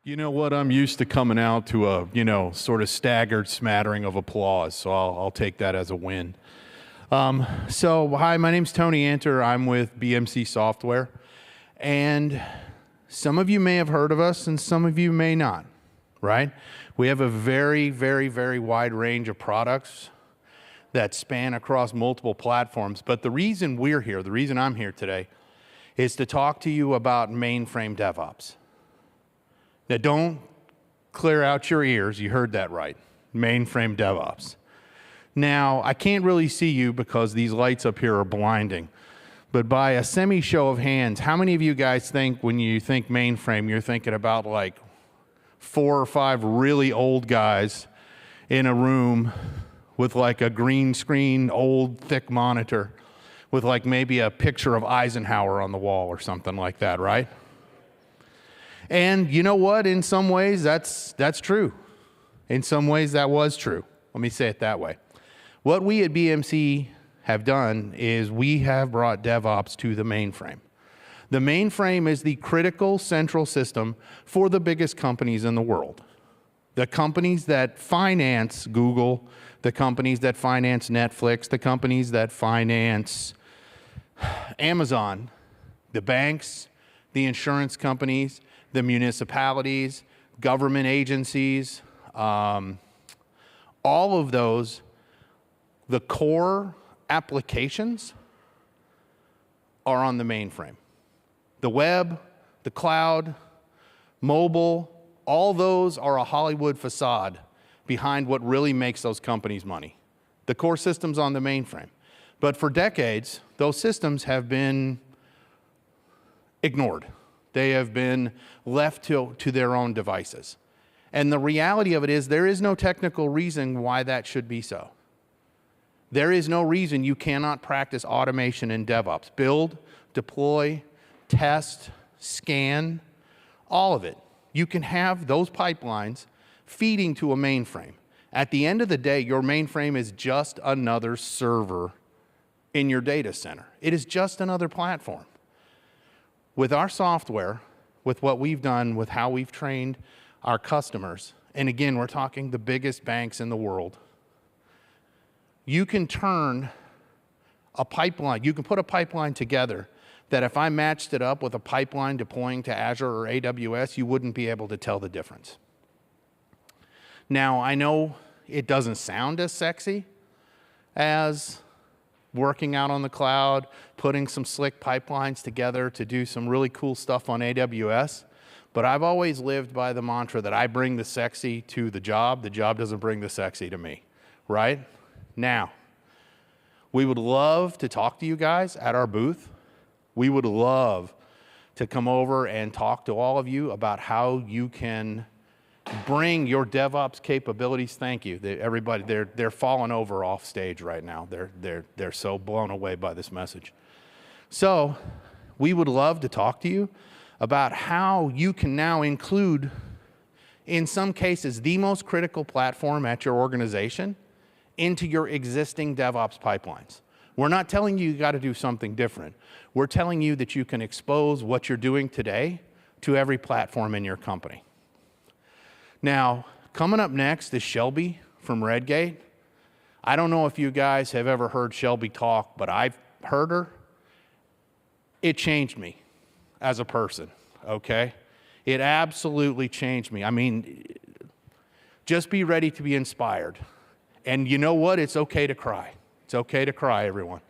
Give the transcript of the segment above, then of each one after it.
You know what? I'm used to coming out to a, sort of staggered smattering of applause, so I'll take that as a win. Hi, my name's Tony Anter. I'm with BMC Software, and some of you may have heard of us, and some of you may not, right? We have a very, very, very wide range of products that span across multiple platforms, but the reason we're here, the reason I'm here today, is to talk to you about mainframe DevOps. Now, don't clear out your ears. You heard that right. Mainframe DevOps. Now, I can't really see you because these lights up here are blinding. But by a semi-show of hands, how many of you guys think when you think mainframe, you're thinking about like 4 or 5 really old guys in a room with like a green screen, old, thick monitor with like maybe a picture of Eisenhower on the wall or something like that, right? And you know what? In some ways, that's true. In some ways, that was true. Let me say it that way. What we at BMC have done is we have brought DevOps to the mainframe. The mainframe is the critical central system for the biggest companies in the world. The companies that finance Google, the companies that finance Netflix, the companies that finance Amazon, the banks, the insurance companies, the municipalities, government agencies, all of those, the core applications are on the mainframe. The web, the cloud, mobile, all those are a Hollywood facade behind what really makes those companies money. The core system's on the mainframe. But for decades, those systems have been ignored. They have been left to their own devices. And the reality of it is there is no technical reason why that should be so. There is no reason you cannot practice automation in DevOps. Build, deploy, test, scan, all of it. You can have those pipelines feeding to a mainframe. At the end of the day, your mainframe is just another server in your data center. It is just another platform. With our software, with what we've done, with how we've trained our customers, and again, we're talking the biggest banks in the world, you can turn a pipeline, you can put a pipeline together that if I matched it up with a pipeline deploying to Azure or AWS, you wouldn't be able to tell the difference. Now, I know it doesn't sound as sexy as working out on the cloud, putting some slick pipelines together to do some really cool stuff on AWS. But I've always lived by the mantra that I bring the sexy to the job doesn't bring the sexy to me, right? Now, we would love to talk to you guys at our booth. We would love to come over and talk to all of you about how you can bring your DevOps capabilities. Thank you. Everybody, they're falling over off stage right now. They're so blown away by this message. So we would love to talk to you about how you can now include, in some cases, the most critical platform at your organization into your existing DevOps pipelines. We're not telling you got to do something different. We're telling you that you can expose what you're doing today to every platform in your company. Now, coming up next is Shelby from Redgate. I don't know if you guys have ever heard Shelby talk, but I've heard her. It changed me as a person, okay? It absolutely changed me. I mean, just be ready to be inspired. And you know what? It's okay to cry. It's okay to cry, everyone.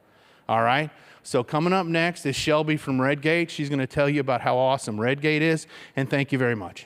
All right? So coming up next is Shelby from Redgate. She's going to tell you about how awesome Redgate is, and thank you very much.